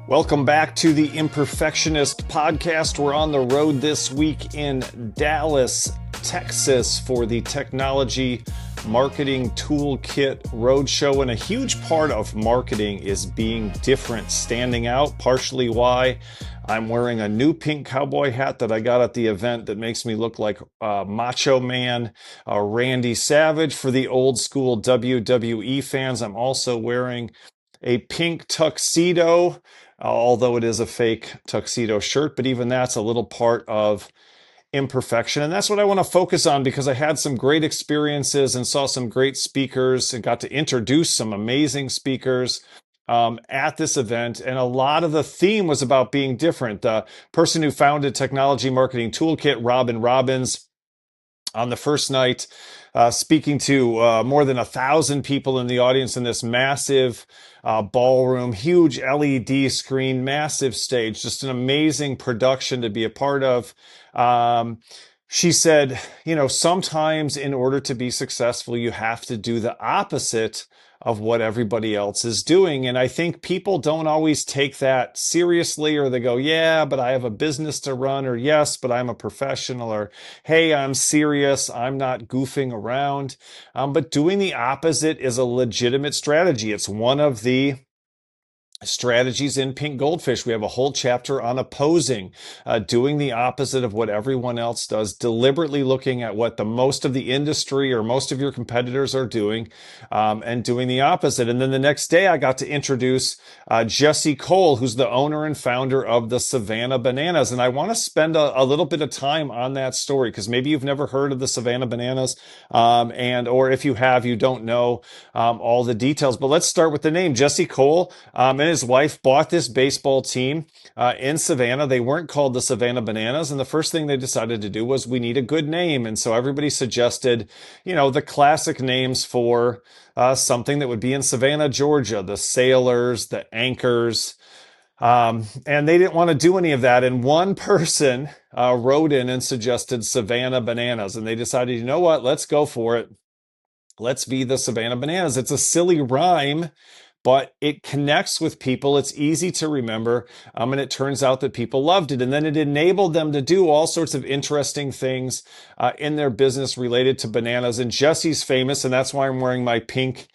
Welcome back to the Imperfectionist Podcast. We're on the road this week in Dallas, Texas for the Technology Marketing Toolkit Roadshow. And a huge part of marketing is being different, standing out, partially why I'm wearing a new pink cowboy hat that I got at the event that makes me look like Macho Man Randy Savage. For the old school WWE fans, I'm also wearing a pink tuxedo, although it is a fake tuxedo shirt, but even that's a little part of imperfection. And that's what I want to focus on because I had some great experiences and saw some great speakers and got to introduce some amazing speakers at this event. And a lot of the theme was about being different. The person who founded Technology Marketing Toolkit, Robin Robbins, on the first night, speaking to more than 1,000 people in the audience in this massive ballroom, huge LED screen, massive stage, just an amazing production to be a part of. She said, sometimes in order to be successful, you have to do the opposite of what everybody else is doing. And I think people don't always take that seriously, or they go, yeah, but I have a business to run, or yes, but I'm a professional, or hey, I'm serious, I'm not goofing around. But doing the opposite is a legitimate strategy. It's one of the strategies in Pink Goldfish. We have a whole chapter on opposing, doing the opposite of what everyone else does, deliberately looking at what the most of the industry or most of your competitors are doing, and doing the opposite. And then the next day, I got to introduce Jesse Cole, who's the owner and founder of the Savannah Bananas. And I want to spend a little bit of time on that story because maybe you've never heard of the Savannah Bananas, or if you have, you don't know all the details. But let's start with the name. Jesse Cole and his wife bought this baseball team in Savannah. They weren't called the Savannah Bananas. And the first thing they decided to do was we need a good name. And so everybody suggested, the classic names for something that would be in Savannah, Georgia, the Sailors, the Anchors. And they didn't want to do any of that. And one person wrote in and suggested Savannah Bananas. And they decided, you know what, let's go for it. Let's be the Savannah Bananas. It's a silly rhyme, but it connects with people. It's easy to remember. And it turns out that people loved it. And then it enabled them to do all sorts of interesting things in their business related to bananas. And Jesse's famous, and that's why I'm wearing my pink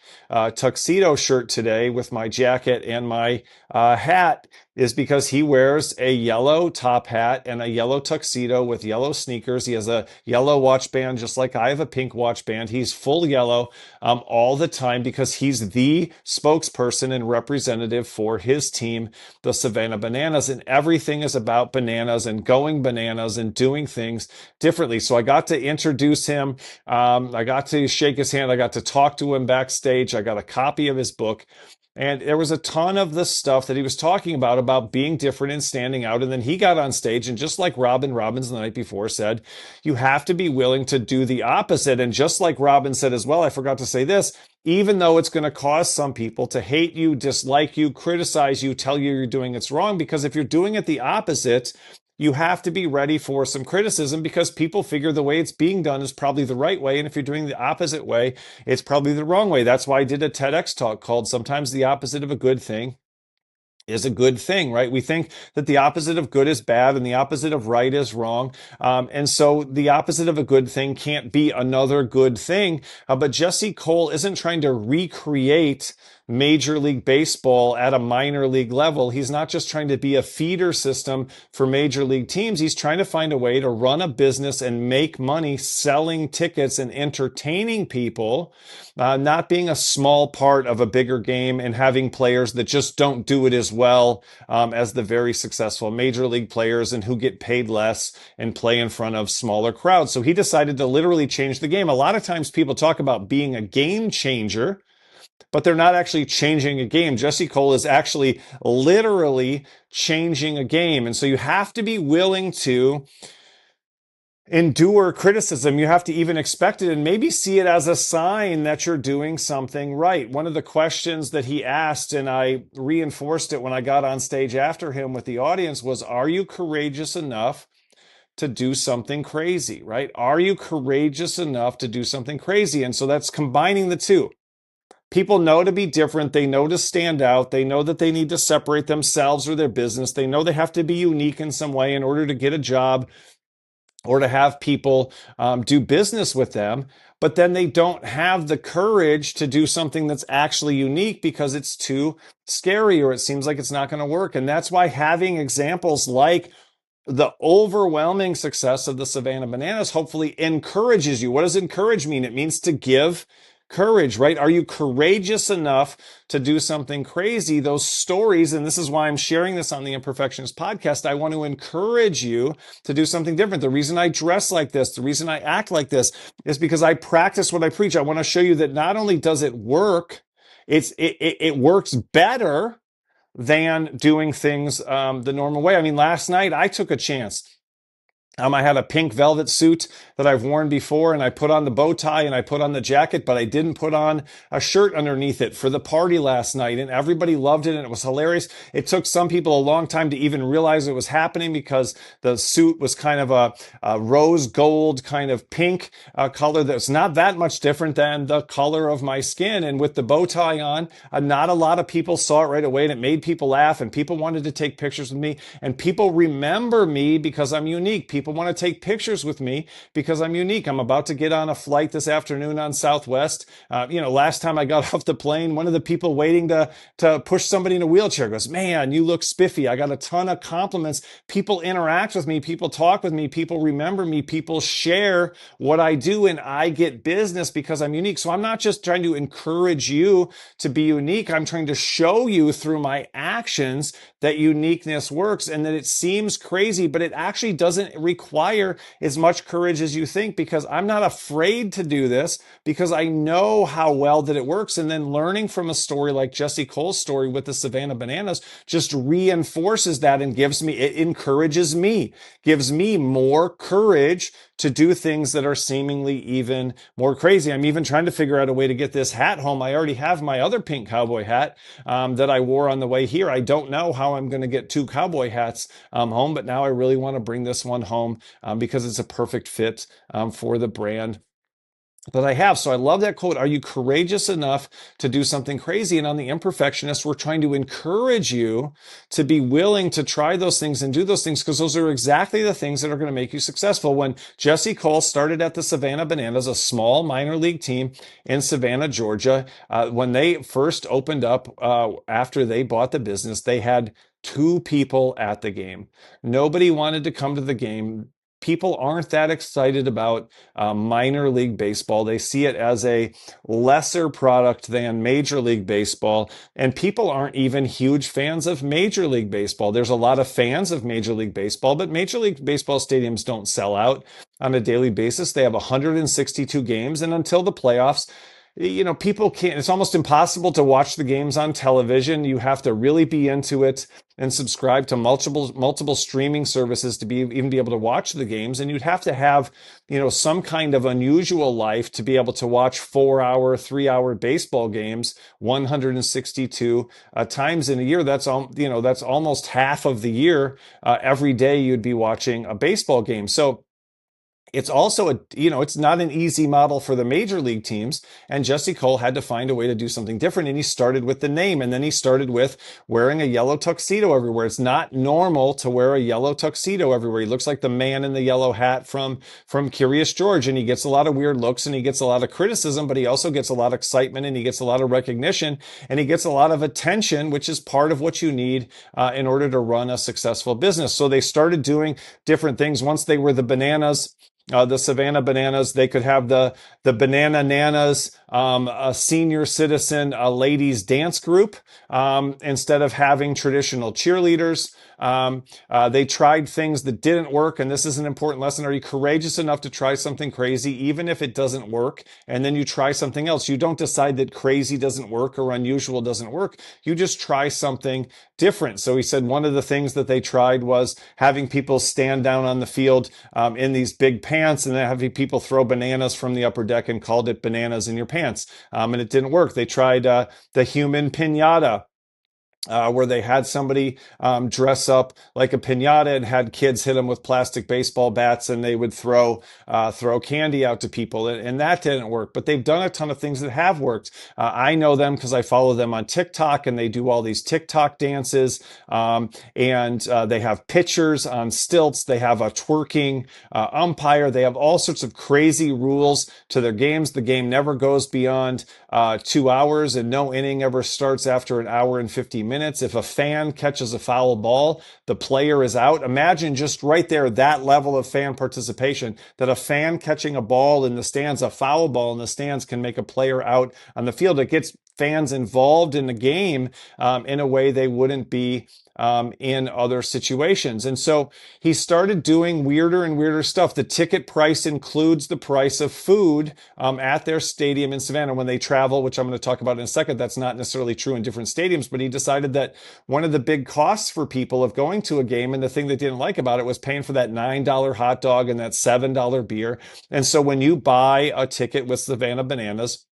tuxedo shirt today with my jacket and my hat, is because he wears a yellow top hat and a yellow tuxedo with yellow sneakers. He has a yellow watch band, just like I have a pink watch band. He's full yellow all the time because he's the spokesperson and representative for his team, the Savannah Bananas. And everything is about bananas and going bananas and doing things differently. So I got to introduce him. I got to shake his hand. I got to talk to him backstage. I got a copy of his book. And there was a ton of the stuff that he was talking about being different and standing out. And then he got on stage, and just like Robin Robbins the night before said, you have to be willing to do the opposite. And just like Robin said as well, I forgot to say this, even though it's going to cause some people to hate you, dislike you, criticize you, tell you you're doing it's wrong, because if you're doing it the opposite, you have to be ready for some criticism because people figure the way it's being done is probably the right way. And if you're doing the opposite way, it's probably the wrong way. That's why I did a TEDx talk called Sometimes the Opposite of a Good Thing is a Good Thing, right? We think that the opposite of good is bad and the opposite of right is wrong. And so the opposite of a good thing can't be another good thing. But Jesse Cole isn't trying to recreate Major League Baseball at a minor league level. He's not just trying to be a feeder system for major league teams. He's trying to find a way to run a business and make money selling tickets and entertaining people, not being a small part of a bigger game and having players that just don't do it as well as the very successful major league players and who get paid less and play in front of smaller crowds. So he decided to literally change the game. A lot of times people talk about being a game changer, but they're not actually changing a game. Jesse Cole is actually literally changing a game. And so you have to be willing to endure criticism. You have to even expect it and maybe see it as a sign that you're doing something right. One of the questions that he asked, and I reinforced it when I got on stage after him with the audience, was, are you courageous enough to do something crazy, right? Are you courageous enough to do something crazy? And so that's combining the two. People know to be different. They know to stand out. They know that they need to separate themselves or their business. They know they have to be unique in some way in order to get a job or to have people do business with them. But then they don't have the courage to do something that's actually unique because it's too scary or it seems like it's not going to work. And that's why having examples like the overwhelming success of the Savannah Bananas hopefully encourages you. What does encourage mean? It means to give courage, right? Are you courageous enough to do something crazy? Those stories, and this is why I'm sharing this on the Imperfectionist Podcast, I want to encourage you to do something different. The reason I dress like this, the reason I act like this is because I practice what I preach. I want to show you that not only does it work, it works better than doing things the normal way. I mean, last night I took a chance. I had a pink velvet suit that I've worn before, and I put on the bow tie and I put on the jacket, but I didn't put on a shirt underneath it for the party last night, and everybody loved it, and it was hilarious. It took some people a long time to even realize it was happening because the suit was kind of a rose gold kind of pink color that's not that much different than the color of my skin. And with the bow tie on, not a lot of people saw it right away, and it made people laugh, and people wanted to take pictures with me, and people remember me because I'm unique. People want to take pictures with me because I'm unique. I'm about to get on a flight this afternoon on Southwest. Last time I got off the plane, one of the people waiting to push somebody in a wheelchair goes, "Man, you look spiffy." I got a ton of compliments. People interact with me. People talk with me. People remember me. People share what I do, and I get business because I'm unique. So I'm not just trying to encourage you to be unique. I'm trying to show you through my actions that uniqueness works and that it seems crazy, but it actually doesn't require as much courage as you think, because I'm not afraid to do this because I know how well that it works. And then learning from a story like Jesse Cole's story with the Savannah Bananas just reinforces that and it encourages me, gives me more courage to do things that are seemingly even more crazy. I'm even trying to figure out a way to get this hat home. I already have my other pink cowboy hat that I wore on the way here. I don't know how I'm going to get two cowboy hats home, but now I really want to bring this one home because it's a perfect fit for the brand that I have. So I love that quote. Are you courageous enough to do something crazy? And on the Imperfectionist, we're trying to encourage you to be willing to try those things and do those things, because those are exactly the things that are going to make you successful. When Jesse Cole started at the Savannah Bananas, a small minor league team in Savannah, Georgia, when they first opened up after they bought the business, they had two people at the game. Nobody wanted to come to the game. People aren't that excited about minor league baseball. They see it as a lesser product than Major League Baseball. And people aren't even huge fans of Major League Baseball. There's a lot of fans of Major League Baseball, but Major League Baseball stadiums don't sell out on a daily basis. They have 162 games, and until the playoffs, people can't, it's almost impossible to watch the games on television. You have to really be into it and subscribe to multiple streaming services to even be able to watch the games. And you'd have to have, some kind of unusual life to be able to watch 4-hour, 3-hour baseball games 162 times in a year. That's almost half of the year. Every day you'd be watching a baseball game. So it's also it's not an easy model for the major league teams. And Jesse Cole had to find a way to do something different. And he started with the name, and then he started with wearing a yellow tuxedo everywhere. It's not normal to wear a yellow tuxedo everywhere. He looks like the man in the yellow hat from Curious George, and he gets a lot of weird looks and he gets a lot of criticism, but he also gets a lot of excitement and he gets a lot of recognition and he gets a lot of attention, which is part of what you need in order to run a successful business. So they started doing different things. Once they were the Bananas, the Savannah Bananas, they could have the Banana Nanas, a senior citizen ladies dance group, instead of having traditional cheerleaders. They tried things that didn't work, and this is an important lesson. Are you courageous enough to try something crazy, even if it doesn't work, and then you try something else? You don't decide that crazy doesn't work or unusual doesn't work. You just try something different. So he said one of the things that they tried was having people stand down on the field in these big pants, and then having people throw bananas from the upper deck, and called it bananas in your pants. And it didn't work. They tried the human piñata, where they had somebody dress up like a piñata and had kids hit them with plastic baseball bats, and they would throw candy out to people, and that didn't work. But they've done a ton of things that have worked. I know them because I follow them on TikTok, and they do all these TikTok dances, and they have pitchers on stilts. They have a twerking umpire. They have all sorts of crazy rules to their games. The game never goes beyond 2 hours, and no inning ever starts after an hour and 50 minutes. If a fan catches a foul ball, the player is out. Imagine just right there, that level of fan participation, that a fan catching a ball in the stands, a foul ball in the stands, can make a player out on the field. It gets fans involved in the game in a way they wouldn't be in other situations. And so he started doing weirder and weirder stuff. The ticket price includes the price of food at their stadium in Savannah when they travel, which I'm going to talk about in a second. That's not necessarily true in different stadiums, but he decided that one of the big costs for people of going to a game, and the thing they didn't like about it, was paying for that $9 hot dog and that $7 beer. And so when you buy a ticket with Savannah Bananas,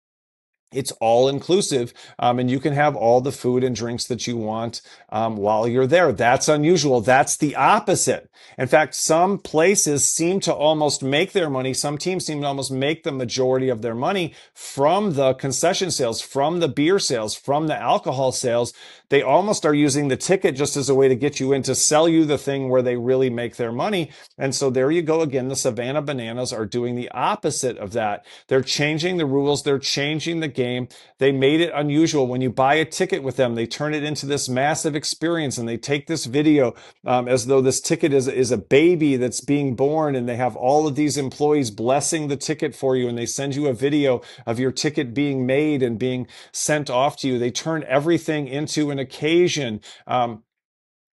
it's all inclusive, and you can have all the food and drinks that you want while you're there. That's unusual. That's the opposite. In fact, some places seem to almost make their money. Some teams seem to almost make the majority of their money from the concession sales, from the beer sales, from the alcohol sales. They almost are using the ticket just as a way to get you in, to sell you the thing where they really make their money. And so there you go again. The Savannah Bananas are doing the opposite of that. They're changing the rules. They're changing the game. They made it unusual. When you buy a ticket with them, they turn it into this massive experience, and they take this video as though this ticket is a baby that's being born, and they have all of these employees blessing the ticket for you, and they send you a video of your ticket being made and being sent off to you. They turn everything into an occasion.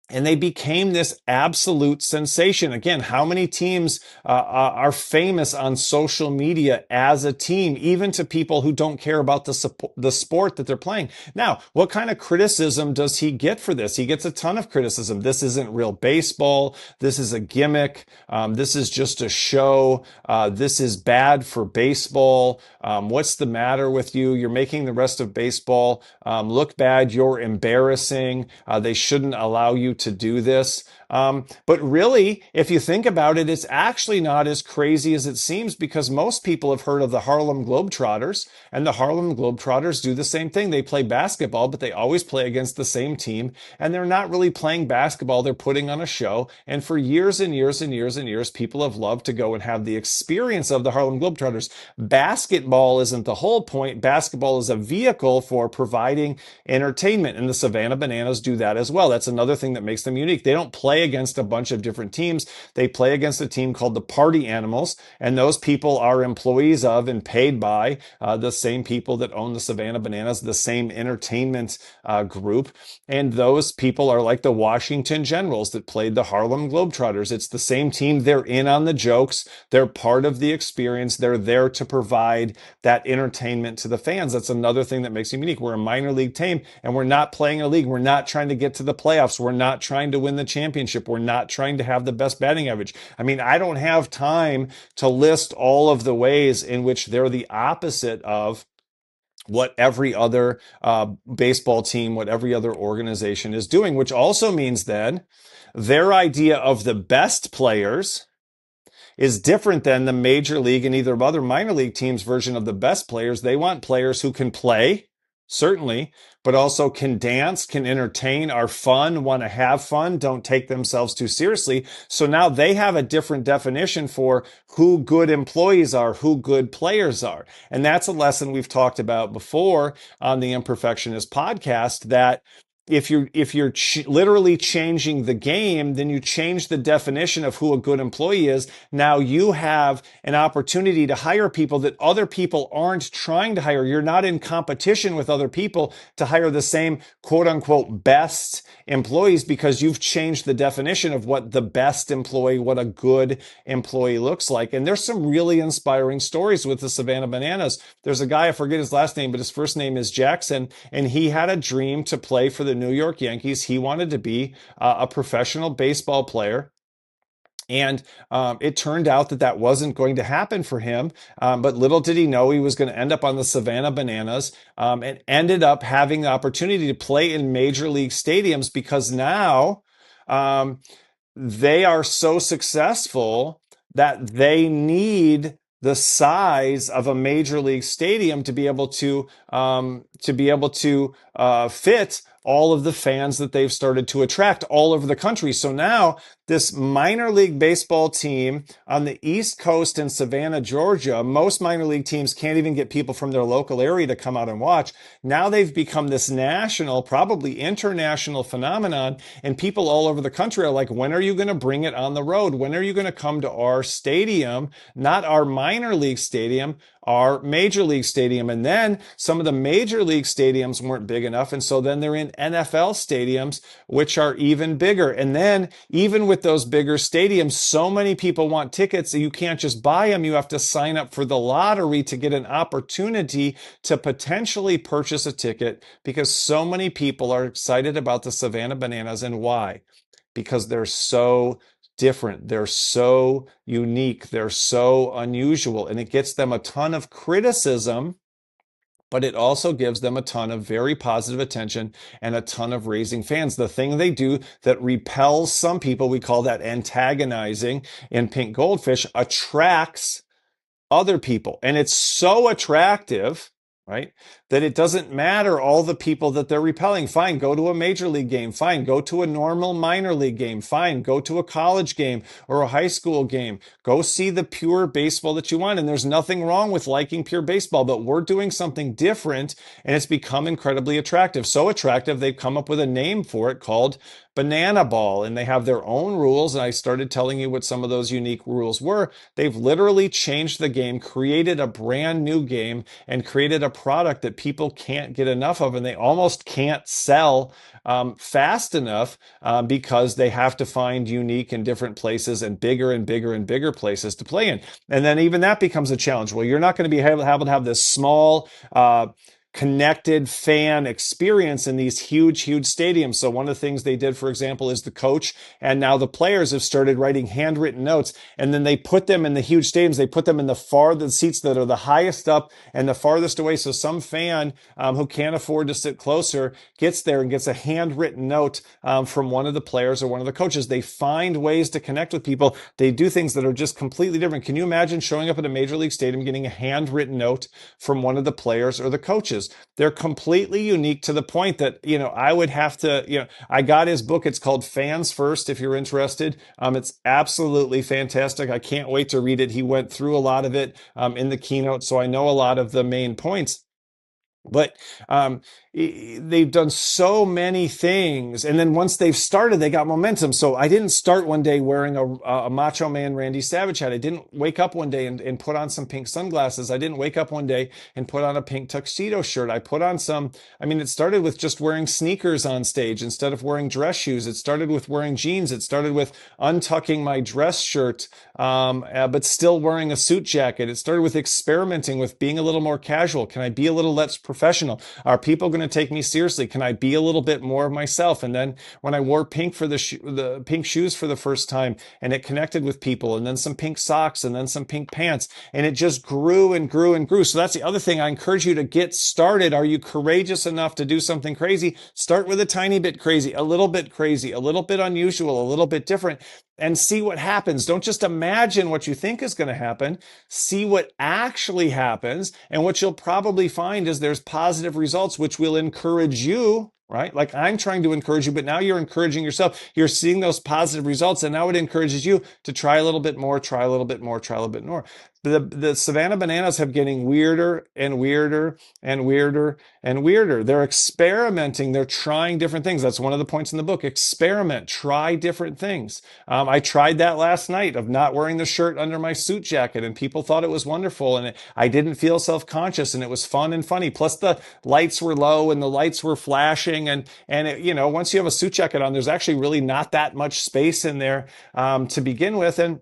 And they became this absolute sensation. Again, how many teams are famous on social media as a team, even to people who don't care about the sport that they're playing? Now, what kind of criticism does he get for this? He gets a ton of criticism. This isn't real baseball. This is a gimmick. This is just a show. This is bad for baseball. What's the matter with you? You're making the rest of baseball look bad. You're embarrassing. They shouldn't allow you to do this. But really, if you think about it, it's actually not as crazy as it seems, because most people have heard of the Harlem Globetrotters, and the Harlem Globetrotters do the same thing. They play basketball, but they always play against the same team, and they're not really playing basketball. They're putting on a show. And for years and years and years and years, people have loved to go and have the experience of the Harlem Globetrotters. Basketball isn't the whole point. Basketball is a vehicle for providing entertainment, and the Savannah Bananas do that as well. That's another thing that makes them unique. They don't play against a bunch of different teams. They play against a team called the Party Animals, and those people are employees of and paid by the same people that own the Savannah Bananas, the same entertainment group. And those people are like the Washington Generals that played the Harlem Globetrotters. It's the same team. They're in on the jokes. They're part of the experience. They're there to provide that entertainment to the fans. That's another thing that makes them unique. We're a minor league team, and we're not playing a league. We're not trying to get to the playoffs. We're not trying to win the championship. We're not trying to have the best batting average. I mean, I don't have time to list all of the ways in which they're the opposite of what every other baseball team, what every other organization is doing, which also means then their idea of the best players is different than the major league and either other minor league teams' version of the best players. They want players who can play, certainly, but also can dance, can entertain, are fun, want to have fun, don't take themselves too seriously. So now they have a different definition for who good employees are, who good players are. And that's a lesson we've talked about before on the Imperfectionist Podcast, that if you're literally changing the game, then you change the definition of who a good employee is. Now you have an opportunity to hire people that other people aren't trying to hire. You're not in competition with other people to hire the same quote unquote best employees, because you've changed the definition of what the best employee, what a good employee looks like. And there's some really inspiring stories with the Savannah Bananas. There's a guy, I forget his last name, but his first name is Jackson, and he had a dream to play for the New York Yankees. He wanted to be a professional baseball player. And it turned out that that wasn't going to happen for him. But little did he know he was going to end up on the Savannah Bananas, and ended up having the opportunity to play in major league stadiums because now um, they are so successful that they need the size of a major league stadium to be able to fit all of the fans that they've started to attract all over the country. So now this minor league baseball team on the East Coast in Savannah, Georgia, most minor league teams can't even get people from their local area to come out and watch. Now they've become this national, probably international phenomenon, and people all over the country are like, when are you going to bring it on the road? When are you going to come to our stadium? Not our minor league stadium, our major league stadium. And then some of the major league stadiums weren't big enough. And so then they're in NFL stadiums, which are even bigger. And then even with those bigger stadiums, so many people want tickets that you can't just buy them. You have to sign up for the lottery to get an opportunity to potentially purchase a ticket because so many people are excited about the Savannah Bananas. And why? Because they're so different. They're so unique. They're so unusual. And it gets them a ton of criticism, but it also gives them a ton of very positive attention and a ton of raising fans. The thing they do that repels some people, we call that antagonizing in Pink Goldfish, attracts other people. And it's so attractive, right, that it doesn't matter all the people that they're repelling. Fine, go to a major league game. Fine, go to a normal minor league game. Fine, go to a college game or a high school game. Go see the pure baseball that you want. And there's nothing wrong with liking pure baseball, but we're doing something different and it's become incredibly attractive. So attractive, they've come up with a name for it called Banana Ball, and they have their own rules. And I started telling you what some of those unique rules were. They've literally changed the game, created a brand new game, and created a product that people can't get enough of, and they almost can't sell fast enough because they have to find unique and different places and bigger and bigger and bigger places to play in. And then even that becomes a challenge. Well, you're not going to be able to have this small connected fan experience in these huge stadiums. So one of the things they did, for example, is the coach and now the players have started writing handwritten notes, and then they put them in the huge stadiums. They put them in the seats that are the highest up and the farthest away. So some fan who can't afford to sit closer gets there and gets a handwritten note from one of the players or one of the coaches. They find ways to connect with people. They do things that are just completely different. Can you imagine showing up at a major league stadium, getting a handwritten note from one of the players or the coaches? They're completely unique to the point that, I would have to, I got his book. It's called Fans First, if you're interested. It's absolutely fantastic. I can't wait to read it. He went through a lot of it in the keynote, so I know a lot of the main points. But they've done so many things. And then once they've started, they got momentum. So I didn't start one day wearing a Macho Man Randy Savage hat. I didn't wake up one day and put on some pink sunglasses. I didn't wake up one day and put on a pink tuxedo shirt. I put on it started with just wearing sneakers on stage instead of wearing dress shoes. It started with wearing jeans. It started with untucking my dress shirt, but still wearing a suit jacket. It started with experimenting with being a little more casual. Can I be a little less professional? Are people going to take me seriously? Can I be a little bit more of myself? And then when I wore pink for the pink shoes for the first time, and it connected with people, and then some pink socks, and then some pink pants, and it just grew and grew and grew. So that's the other thing. I encourage you to get started. Are you courageous enough to do something crazy? Start with a tiny bit crazy, a little bit unusual, a little bit different, and see what happens. Don't just imagine what you think is going to happen. See what actually happens. And what you'll probably find is there's positive results, which will encourage you, right? Like I'm trying to encourage you, but now you're encouraging yourself. You're seeing those positive results, and now it encourages you to try a little bit more, try a little bit more, try a little bit more. The Savannah Bananas have getting weirder and weirder and weirder and weirder. They're experimenting. They're trying different things. That's one of the points in the book. Experiment. Try different things. I tried that last night of not wearing the shirt under my suit jacket, and people thought it was wonderful, and I didn't feel self-conscious, and it was fun and funny. Plus the lights were low and the lights were flashing, and once you have a suit jacket on, there's actually really not that much space in there to begin with, and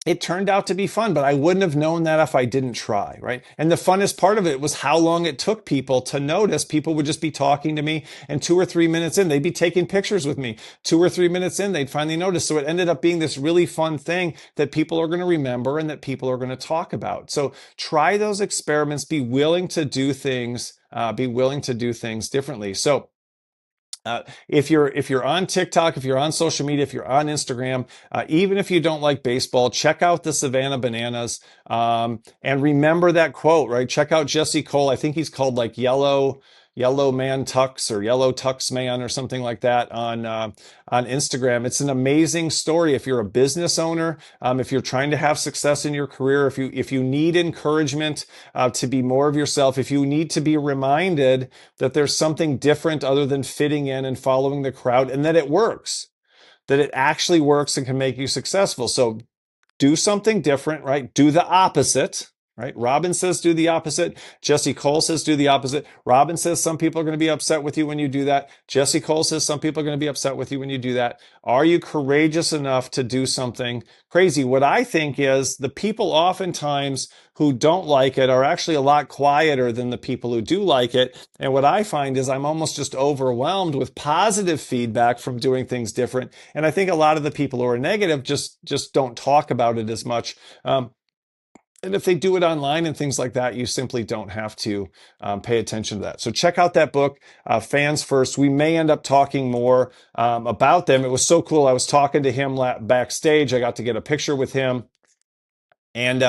it turned out to be fun, but I wouldn't have known that if I didn't try, right? And the funnest part of it was how long it took people to notice. People would just be talking to me, and 2 or 3 minutes in, they'd be taking pictures with me. 2 or 3 minutes in, they'd finally notice. So it ended up being this really fun thing that people are going to remember and that people are going to talk about. So try those experiments, be willing to do things, differently. So if you're on TikTok, if you're on social media, if you're on Instagram, even if you don't like baseball, check out the Savannah Bananas, and remember that quote. Right? Check out Jesse Cole. I think he's called like Yellow Man Tux or Yellow Tux Man or something like that on Instagram. It's an amazing story. If you're a business owner, if you're trying to have success in your career, if you need encouragement to be more of yourself, if you need to be reminded that there's something different other than fitting in and following the crowd, and that it works, that it actually works and can make you successful. So do something different, right? Do the opposite, right? Robin says do the opposite. Jesse Cole says do the opposite. Robin says some people are going to be upset with you when you do that. Jesse Cole says some people are going to be upset with you when you do that. Are you courageous enough to do something crazy? What I think is the people oftentimes who don't like it are actually a lot quieter than the people who do like it. And what I find is I'm almost just overwhelmed with positive feedback from doing things different. And I think a lot of the people who are negative just don't talk about it as much. And if they do it online and things like that, you simply don't have to pay attention to that. So check out that book, Fans First. We may end up talking more about them. It was so cool. I was talking to him backstage. I got to get a picture with him. And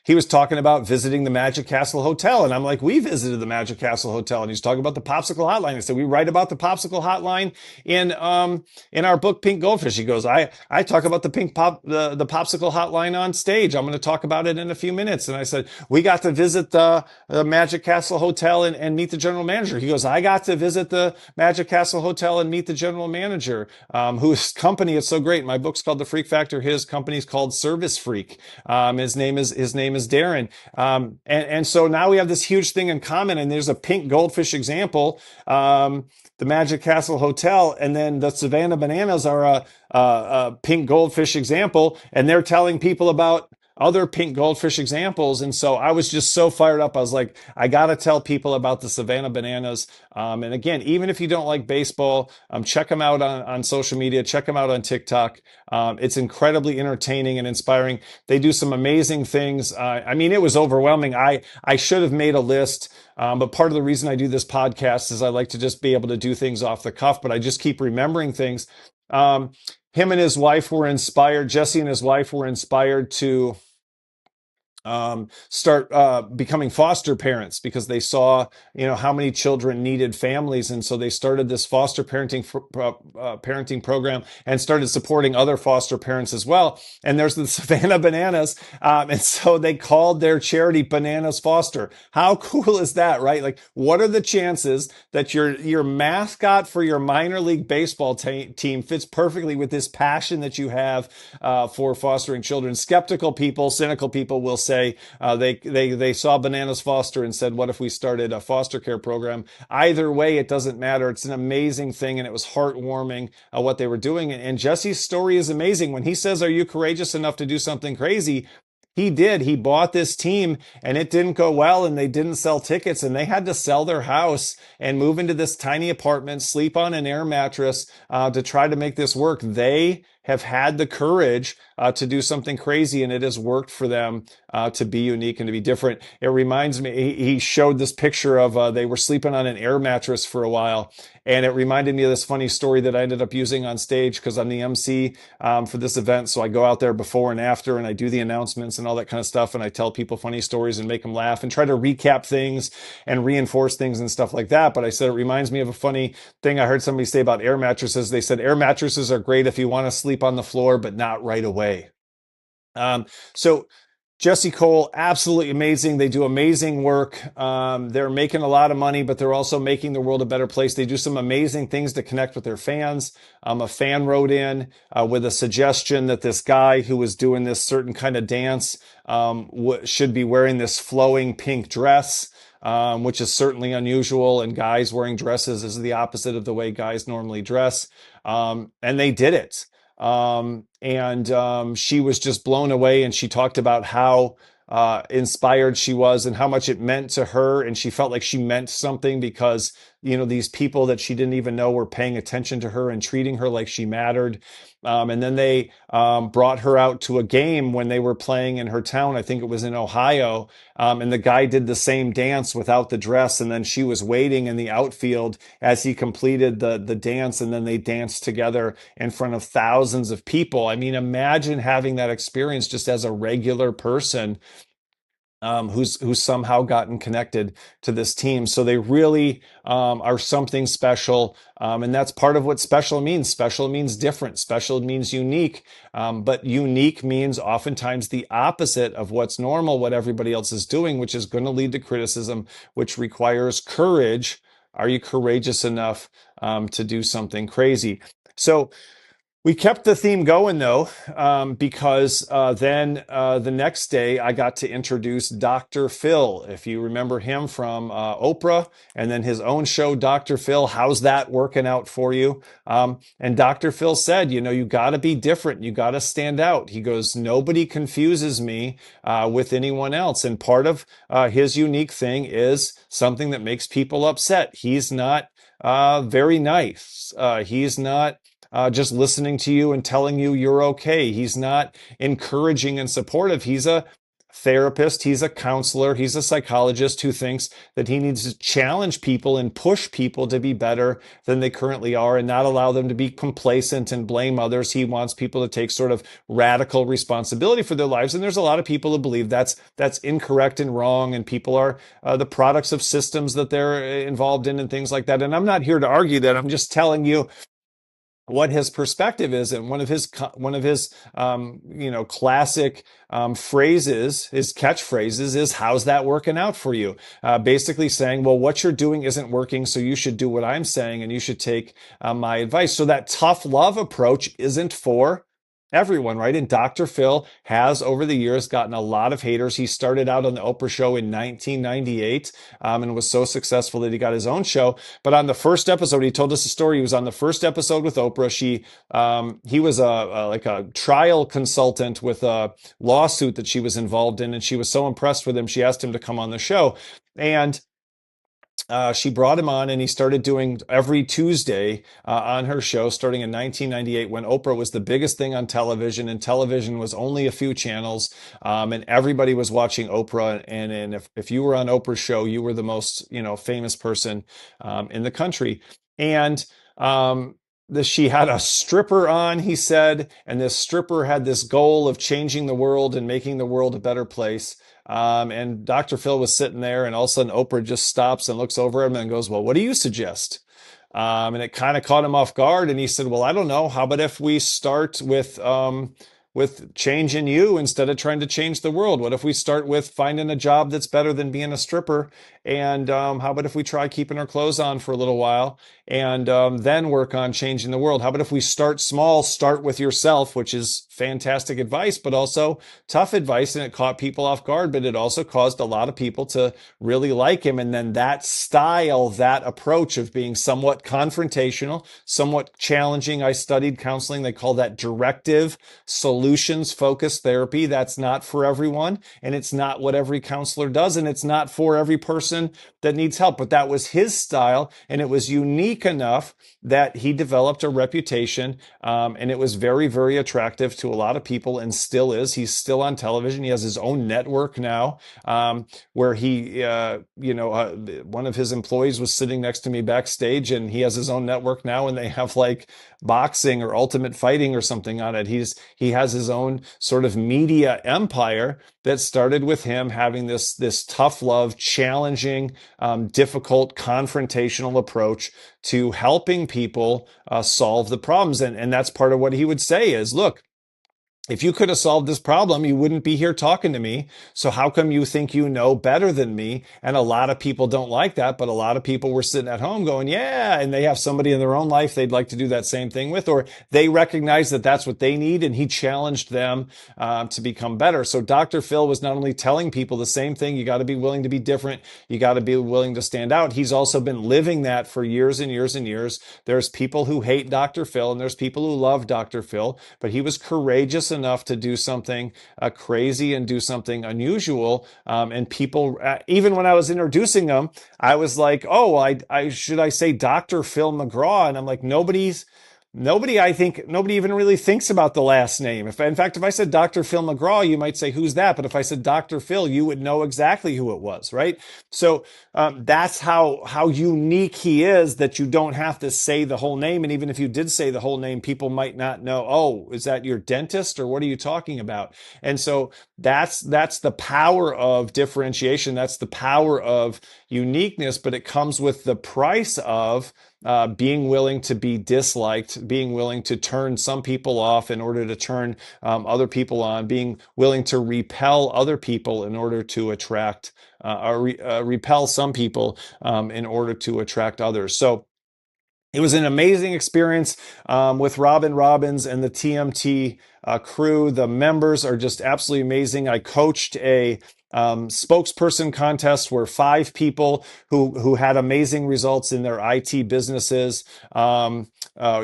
he was talking about visiting the Magic Castle Hotel. And I'm like, we visited the Magic Castle Hotel. And he's talking about the Popsicle Hotline. I said, we write about the Popsicle Hotline in our book, Pink Goldfish. He goes, I talk about the Popsicle Hotline on stage. I'm going to talk about it in a few minutes. And I said, we got to visit the Magic Castle Hotel and meet the general manager. He goes, I got to visit the Magic Castle Hotel and meet the general manager, whose company is so great. My book's called The Freak Factor. His company's called Service Freak. His name is Darren. And so now we have this huge thing in common, and there's a pink goldfish example, the Magic Castle Hotel, and then the Savannah Bananas are a pink goldfish example, and they're telling people about other pink goldfish examples. And so I was just so fired up. I was like, I got to tell people about the Savannah Bananas. And again, even if you don't like baseball, check them out on social media, check them out on TikTok. It's incredibly entertaining and inspiring. They do some amazing things. I mean, it was overwhelming. I should have made a list. But part of the reason I do this podcast is I like to just be able to do things off the cuff, but I just keep remembering things. Him and his wife were inspired. Jesse and his wife were inspired to start becoming foster parents because they saw, how many children needed families, and so they started this foster parenting program and started supporting other foster parents as well. And there's the Savannah Bananas, and so they called their charity Bananas Foster. How cool is that, right? Like, what are the chances that your mascot for your minor league baseball team fits perfectly with this passion that you have for fostering children? Skeptical people, cynical people will say they saw Bananas Foster and said, what if we started a foster care program? Either way, it doesn't matter. It's an amazing thing, and it was heartwarming what they were doing. And Jesse's story is amazing. When he says, are you courageous enough to do something crazy? He did. He bought this team and it didn't go well, and they didn't sell tickets, and they had to sell their house and move into this tiny apartment, sleep on an air mattress to try to make this work. They have had the courage to do something crazy, and it has worked for them to be unique and to be different. It reminds me, he showed this picture of they were sleeping on an air mattress for a while, and it reminded me of this funny story that I ended up using on stage because I'm the MC for this event. So I go out there before and after, and I do the announcements and all that kind of stuff, and I tell people funny stories and make them laugh and try to recap things and reinforce things and stuff like that. But I said it reminds me of a funny thing I heard somebody say about air mattresses. They said air mattresses are great if you want to sleep on the floor, but not right away. So Jesse Cole, absolutely amazing. They do amazing work. They're making a lot of money, but they're also making the world a better place. They do some amazing things to connect with their fans. A fan wrote in with a suggestion that this guy who was doing this certain kind of dance should be wearing this flowing pink dress. Which is certainly unusual, and guys wearing dresses is the opposite of the way guys normally dress. And they did it. And she was just blown away. And she talked about how inspired she was and how much it meant to her. And she felt like she meant something because, these people that she didn't even know were paying attention to her and treating her like she mattered. And then they brought her out to a game when they were playing in her town. I think it was in Ohio. And the guy did the same dance without the dress. And then she was waiting in the outfield as he completed the dance. And then they danced together in front of thousands of people. I mean, imagine having that experience just as a regular person, who's somehow gotten connected to this team. So they really are something special. And that's part of what special means. Special means different. Special means unique. But unique means oftentimes the opposite of what's normal, what everybody else is doing, which is going to lead to criticism, which requires courage. Are you courageous enough to do something crazy? So we kept the theme going though, because then the next day I got to introduce Dr. Phil. If you remember him from Oprah, and then his own show, Dr. Phil. How's that working out for you? And Dr. Phil said, you got to be different. You got to stand out. He goes, nobody confuses me with anyone else. And part of his unique thing is something that makes people upset. He's not very nice. He's not just listening to you and telling you you're okay. He's not encouraging and supportive. He's a therapist. He's a counselor. He's a psychologist who thinks that he needs to challenge people and push people to be better than they currently are and not allow them to be complacent and blame others. He wants people to take sort of radical responsibility for their lives. And there's a lot of people who believe that's incorrect and wrong. And people are the products of systems that they're involved in and things like that. And I'm not here to argue that. I'm just telling you what his perspective is. And one of his classic phrases, his catchphrases, is how's that working out for you? Basically saying, well, what you're doing isn't working, so you should do what I'm saying and you should take my advice. So that tough love approach isn't for everyone, right? And Dr. Phil has over the years gotten a lot of haters. He started out on the Oprah show in 1998 and was so successful that he got his own show. But on the first episode, he told us a story. He was on the first episode with Oprah. He was like a trial consultant with a lawsuit that she was involved in, and she was so impressed with him, she asked him to come on the show. And she brought him on, and he started doing every Tuesday on her show starting in 1998 when Oprah was the biggest thing on television, and television was only a few channels, and everybody was watching Oprah. And if you were on Oprah's show, you were the most famous person in the country. And she had a stripper on, he said, and this stripper had this goal of changing the world and making the world a better place. And Dr. Phil was sitting there, and all of a sudden Oprah just stops and looks over him and goes, well, what do you suggest? And it kind of caught him off guard. And he said, well, I don't know. How about if we start with changing you instead of trying to change the world? What if we start with finding a job that's better than being a stripper? And how about if we try keeping our clothes on for a little while and then work on changing the world? How about if we start small, start with yourself, which is fantastic advice, but also tough advice. And it caught people off guard, but it also caused a lot of people to really like him. And then that style, that approach of being somewhat confrontational, somewhat challenging. I studied counseling. They call that directive solutions focused therapy. That's not for everyone. And it's not what every counselor does. And it's not for every person that needs help. But that was his style. And it was unique enough that he developed a reputation. And it was very, very attractive to a lot of people, and still is. He's still on television. He has his own network now, where he, one of his employees was sitting next to me backstage, and he has his own network now, and they have like boxing or ultimate fighting or something on it. He has his own sort of media empire that started with him having this tough love, challenging, difficult, confrontational approach to helping people solve the problems. And that's part of what he would say is, look, if you could have solved this problem, you wouldn't be here talking to me. So how come you think you know better than me? And a lot of people don't like that, but a lot of people were sitting at home going, yeah, and they have somebody in their own life they'd like to do that same thing with, or they recognize that that's what they need, and he challenged them to become better. So Dr. Phil was not only telling people the same thing, you got to be willing to be different, you got to be willing to stand out. He's also been living that for years and years and years. There's people who hate Dr. Phil, and there's people who love Dr. Phil, but he was courageous enough to do something crazy and do something unusual. And people, even when I was introducing them, I was like, oh, I should I say Dr. Phil McGraw? And I'm like, I think nobody even really thinks about the last name. In fact, if I said Dr. Phil McGraw, you might say, who's that? But if I said Dr. Phil, you would know exactly who it was, right? So that's how unique he is, that you don't have to say the whole name. And even if you did say the whole name, people might not know, oh, is that your dentist, or what are you talking about? And so that's the power of differentiation. That's the power of uniqueness, but it comes with the price of being willing to be disliked, being willing to turn some people off in order to turn other people on, being willing to repel other people in order to attract, repel some people in order to attract others. So it was an amazing experience with Robin Robbins and the TMT crew. The members are just absolutely amazing. I coached a spokesperson contest where 5 people who had amazing results in their IT businesses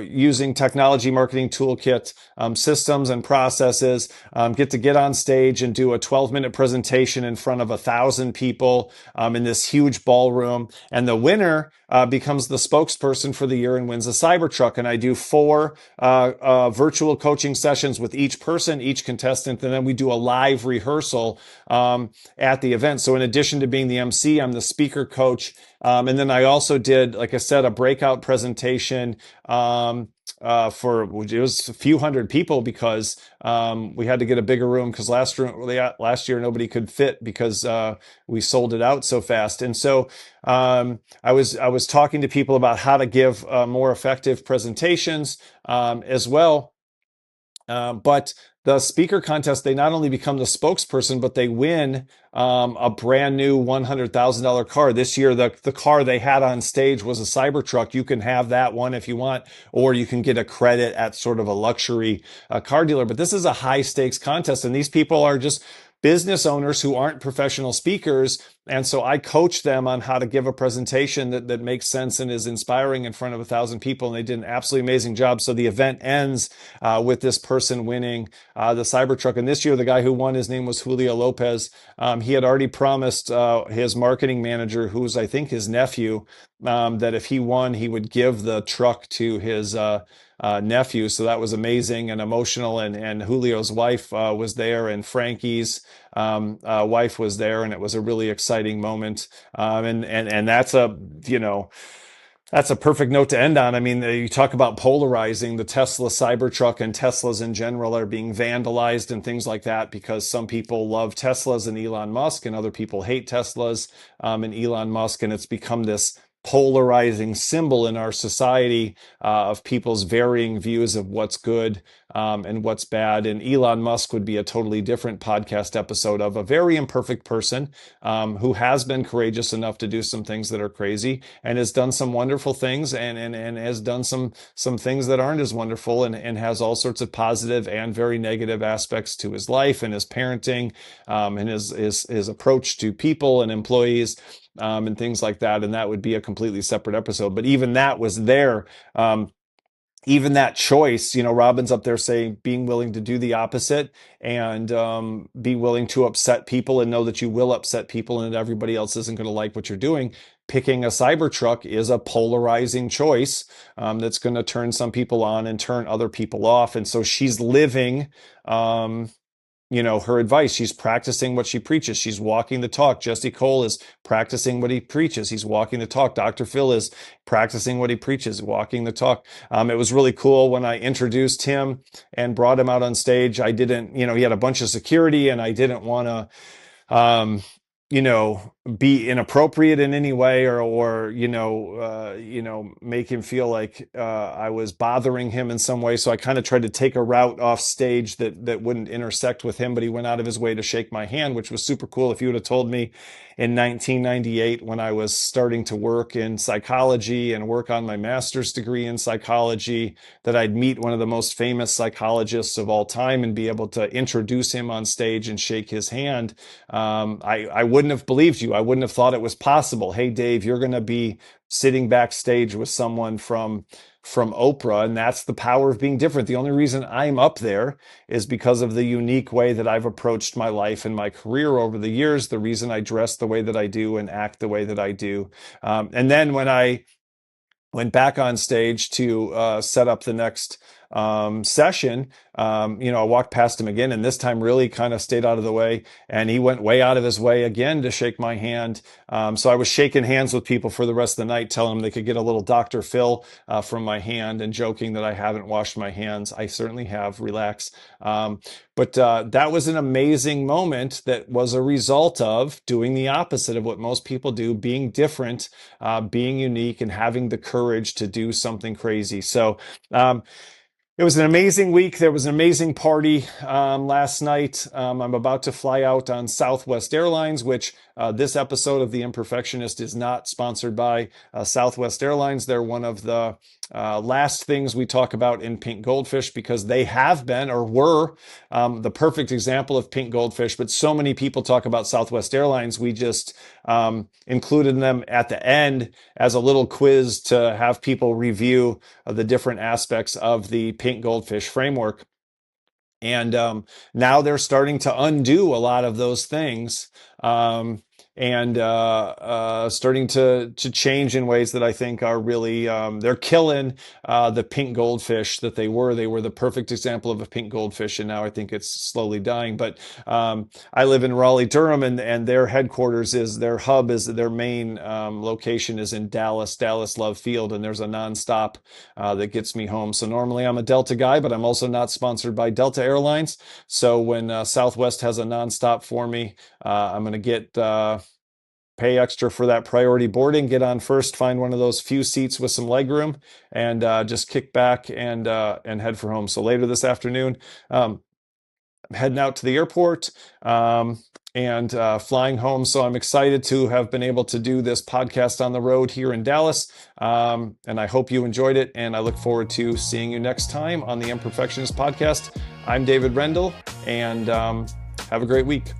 using Technology Marketing Toolkit systems and processes get on stage and do a 12-minute presentation in front of 1,000 people in this huge ballroom. And the winner becomes the spokesperson for the year and wins a Cybertruck. And I do 4 virtual coaching sessions with each person, each contestant, and then we do a live rehearsal at the event. So in addition to being the MC, I'm the speaker coach. And then I also did, like I said, a breakout presentation for it was a few hundred people, because we had to get a bigger room, because last year nobody could fit, because we sold it out so fast. And so I was talking to people about how to give more effective presentations as well. But the speaker contest, they not only become the spokesperson, but they win a brand new $100,000 car. This year, the car they had on stage was a Cybertruck. You can have that one if you want, or you can get a credit at sort of a luxury car dealer. But this is a high stakes contest, and these people are just business owners who aren't professional speakers. And so I coach them on how to give a presentation that makes sense and is inspiring in front of 1,000 people. And they did an absolutely amazing job. So the event ends with this person winning the Cybertruck. And this year, the guy who won, his name was Julio Lopez. He had already promised his marketing manager, who's I think his nephew, that if he won, he would give the truck to his nephew. So that was amazing and emotional. And Julio's wife was there, and Frankie's wife was there, and it was a really exciting moment. And that's that's a perfect note to end on. I mean, you talk about polarizing. The Tesla Cybertruck and Teslas in general are being vandalized and things like that, because some people love Teslas and Elon Musk, and other people hate Teslas and Elon Musk. And it's become this polarizing symbol in our society of people's varying views of what's good and what's bad. And Elon Musk would be a totally different podcast episode of a very imperfect person who has been courageous enough to do some things that are crazy, and has done some wonderful things, and has done some things that aren't as wonderful, and has all sorts of positive and very negative aspects to his life and his parenting and his approach to people and employees. And things like that. And that would be a completely separate episode. But even that was there. Even that choice, Robin's up there saying, being willing to do the opposite, and be willing to upset people, and know that you will upset people, and that everybody else isn't going to like what you're doing. Picking a Cybertruck is a polarizing choice that's going to turn some people on and turn other people off. And so she's living her advice. She's practicing what she preaches. She's walking the talk. Jesse Cole is practicing what he preaches. He's walking the talk. Dr. Phil is practicing what he preaches, walking the talk. It was really cool when I introduced him and brought him out on stage. I didn't, he had a bunch of security, and I didn't want to, be inappropriate in any way, or make him feel like I was bothering him in some way. So I kind of tried to take a route off stage that wouldn't intersect with him, but he went out of his way to shake my hand, which was super cool. If you would have told me in 1998, when I was starting to work in psychology and work on my master's degree in psychology, that I'd meet one of the most famous psychologists of all time and be able to introduce him on stage and shake his hand, I wouldn't have believed you. I wouldn't have thought it was possible. Hey, Dave, you're going to be sitting backstage with someone from Oprah, and that's the power of being different. The only reason I'm up there is because of the unique way that I've approached my life and my career over the years, the reason I dress the way that I do and act the way that I do. And then when I went back on stage to set up the next session, I walked past him again, and this time really kind of stayed out of the way, and he went way out of his way again to shake my hand. So I was shaking hands with people for the rest of the night, telling them they could get a little Dr. Phil from my hand, and joking that I haven't washed my hands. I certainly have. Relax. But that was an amazing moment that was a result of doing the opposite of what most people do, being different, being unique, and having the courage to do something crazy. So it was an amazing week. There was an amazing party last night. I'm about to fly out on Southwest Airlines, which this episode of The Imperfectionist is not sponsored by Southwest Airlines. They're one of the last things we talk about in Pink Goldfish, because they have been or were the perfect example of Pink Goldfish. But so many people talk about Southwest Airlines, we just included them at the end as a little quiz to have people review the different aspects of the Pink Goldfish framework. And now they're starting to undo a lot of those things, and starting to change in ways that I think are really, they're killing the pink goldfish that they were. They were the perfect example of a pink goldfish, and now I think it's slowly dying. But I live in Raleigh, Durham, and their headquarters their main location is in Dallas Love Field, and there's a nonstop that gets me home. So normally I'm a Delta guy, but I'm also not sponsored by Delta Airlines. So when Southwest has a nonstop for me, I'm going to get pay extra for that priority boarding, get on first, find one of those few seats with some legroom, and just kick back and head for home. So later this afternoon, I'm heading out to the airport and flying home. So I'm excited to have been able to do this podcast on the road here in Dallas. And I hope you enjoyed it. And I look forward to seeing you next time on the Imperfectionist Podcast. I'm David Rendall, and have a great week.